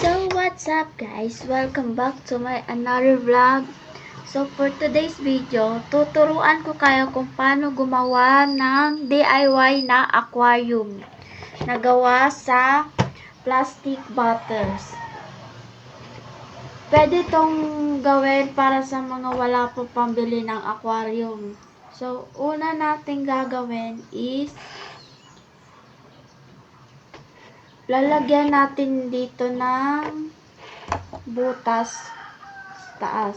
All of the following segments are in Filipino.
So what's up guys? Welcome back to my another vlog. So for today's video, tuturuan ko kayo kung paano gumawa ng DIY na aquarium na gawa sa plastic bottles. Pwede itong gawin para sa mga wala pa pambili ng aquarium. So una nating gagawin is lalagyan natin dito ng butas sa taas.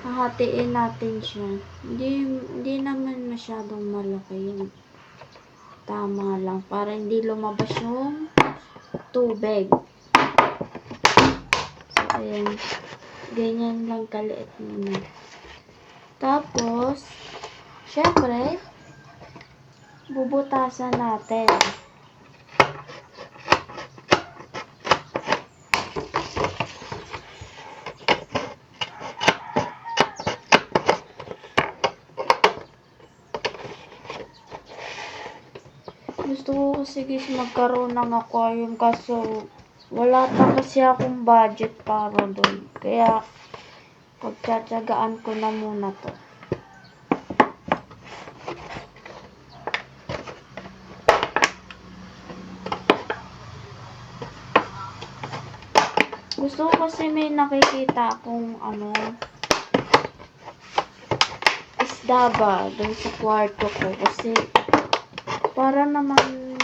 Hahatiin natin siya. Hindi naman masyadong malaki yun. Tama lang para hindi lumabas yung tubig. So, ayan. Ganyan lang kaliit muna. Tapos, syempre, bubutasan natin. Gusto ko kasi guys magkaroon ng aquarium kaso wala pa kasi akong budget para doon. Kaya pagtsatsagaan ko na muna to. Gusto ko kasi may nakikita akong isda ba doon sa kwarto ko kasi para naman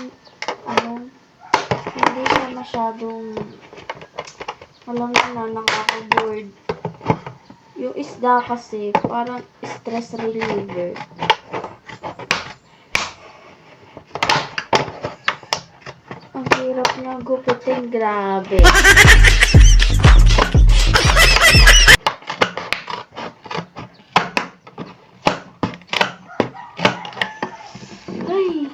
hindi siya masyadong alam na nakaka-bored. Yung isda kasi parang stress reliever. Ang hirap na gupitin, grabe. Ay.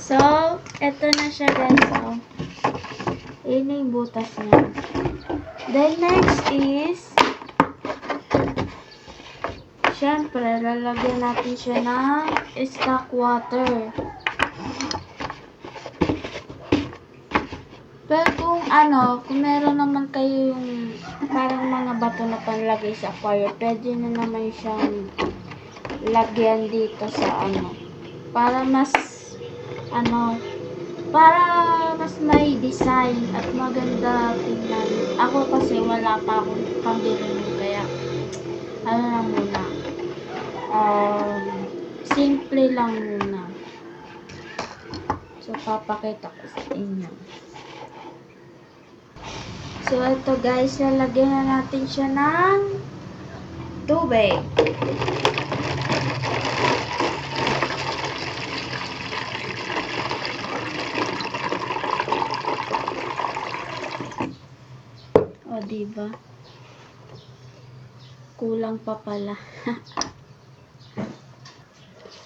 So, eto na siya guys. So, yun yung butas niya. Then, next is, syempre, lalagyan natin siya ng stock water. Pero kung meron naman kayo yung parang mga bato na panlagay sa aquarium, pwede na naman siyang lagyan dito sa para mas may design at maganda tingnan. Ako kasi wala pa akong pambili kaya lang muna. Simple lang muna. So, papakita ko sa inyo. So, ito guys, lalagyan na natin siya ng tubig. O, diba? Kulang pa pala.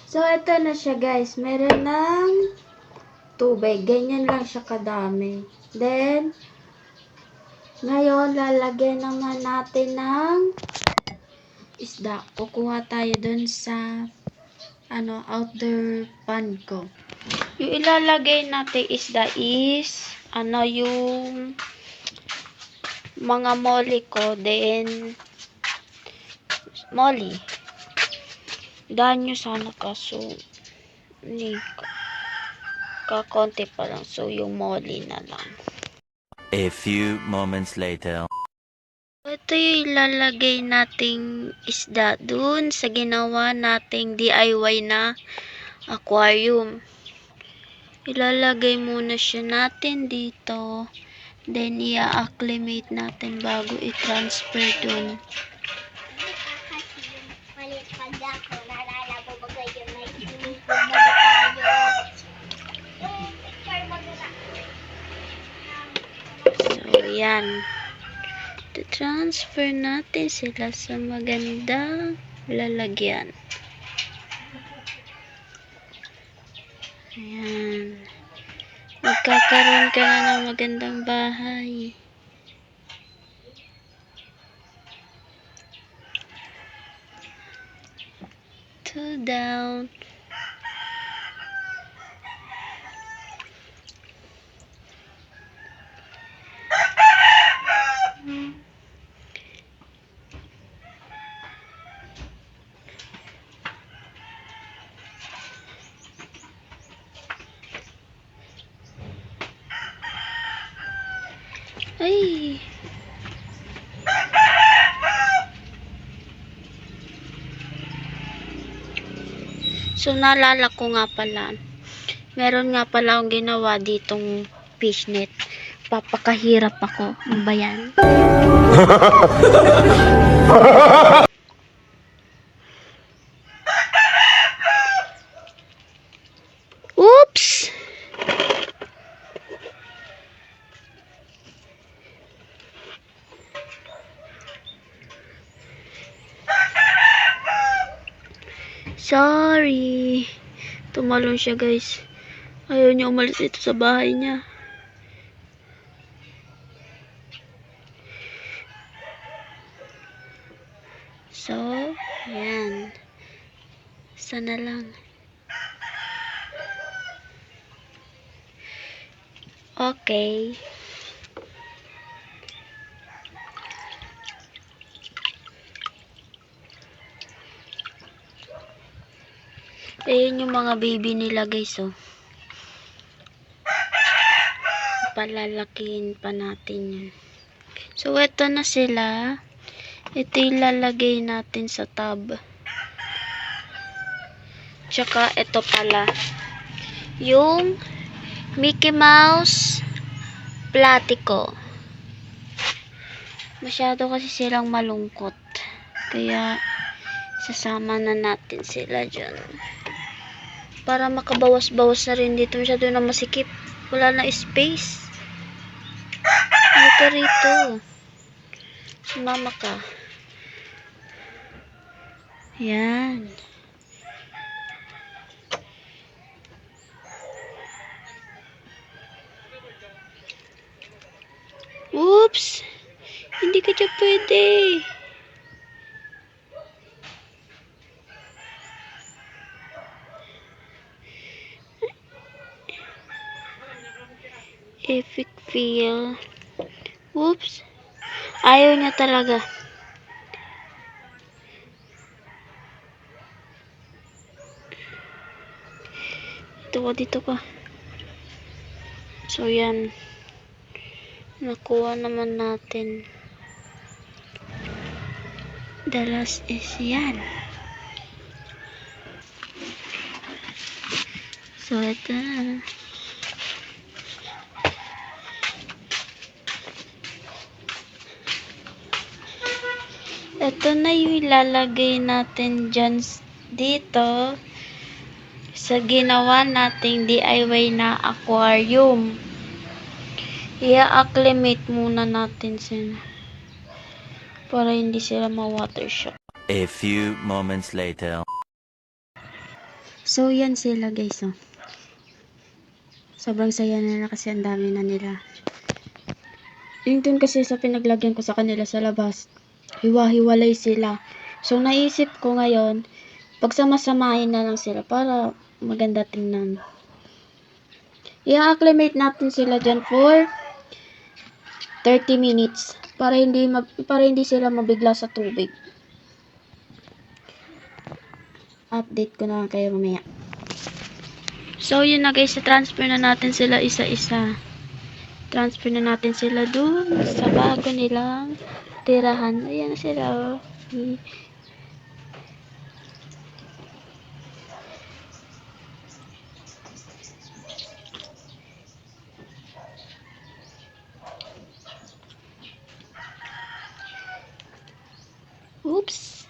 So, ito na siya guys. Meron ng tubig. Ganyan lang siya kadami. Then, ngayon, lalagyan naman natin ng isda. Kukuha tayo dun sa outdoor pan ko. Yung ilalagay natin isda is yung mga molly ko, then molly. Dahan nyo sana kaso kakonti pa lang. So, yung molly na lang. A few moments later. Ito yung ilalagay nating isda dun sa ginawa nating DIY na aquarium. Ilalagay muna siya natin dito. Then, i-acclimate natin bago i-transfer dun. So, Yan. Transfer natin sila sa magandang lalagyan. Ayan. Magkakaroon ka na ng magandang bahay. Two down. Ay. So, naalala ko nga pala. Meron nga pala akong ginawa ditong fishnet. Papakahirap ako. Ano ba yan? Oops! Sorry. Tumalon siya, guys. Ayaw niya umalis dito sa bahay niya. So, yan. Sana lang. Okay. Ayan yung mga baby nila, guys, oh. Palalakihin pa natin yan. So, eto na sila. Ito ilalagay natin sa tub. Tsaka, ito pala. Yung Mickey Mouse Platico. Masyado kasi silang malungkot. Kaya, sasama na natin sila dyan. Para makabawas-bawas na rin dito. Masyado na masikip. Wala na space. Ano ka rito? Sumama ka. Yan. Oops! Hindi ka dyan pwede. Epic feel. Oops. Ayaw niya talaga. Dito ka. So, yan. Nakuha naman natin. The last is yan. So, ito na. Ito na yung ilalagay natin dyan dito sa ginawa nating DIY na aquarium. I-acclimate muna natin sila para hindi sila ma-water shock. A few moments later. So, yan sila, guys, oh. Sobrang saya na kasi ang dami na nila. Yung dun kasi sa pinaglagyan ko sa kanila sa labas, hiwa-hiwalay sila. So, naisip ko ngayon, pagsama-samahin na lang sila para maganda tingnan. I-acclimate natin sila dyan for 30 minutes para hindi sila mabigla sa tubig. Update ko na kayo mamaya. So, yun na, guys, transfer na natin sila isa-isa. Transfer na natin sila dun sa bago nilang tirahan. Ayan na sila, oh. Oops.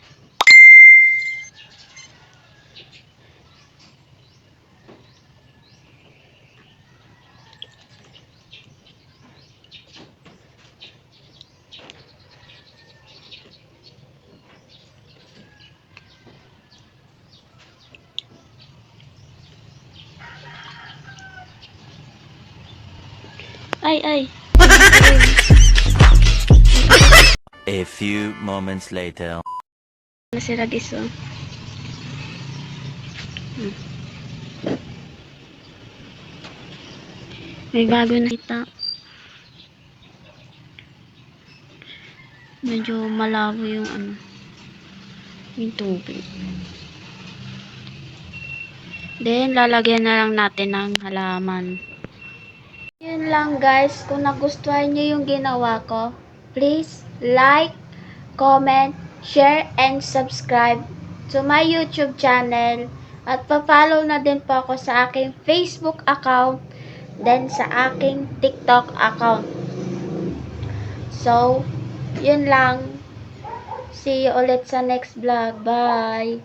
Ay. A few moments later. Nasira diso. May bago na kita. Medyo malabo yung yung tubig. Then, lalagyan na lang natin ng halaman. Yun lang guys, kung nagustuhan nyo yung ginawa ko, please like, comment, share, and subscribe to my YouTube channel. At pa-follow na din po ako sa aking Facebook account, then sa aking TikTok account. So, yun lang. See you ulit sa next vlog. Bye!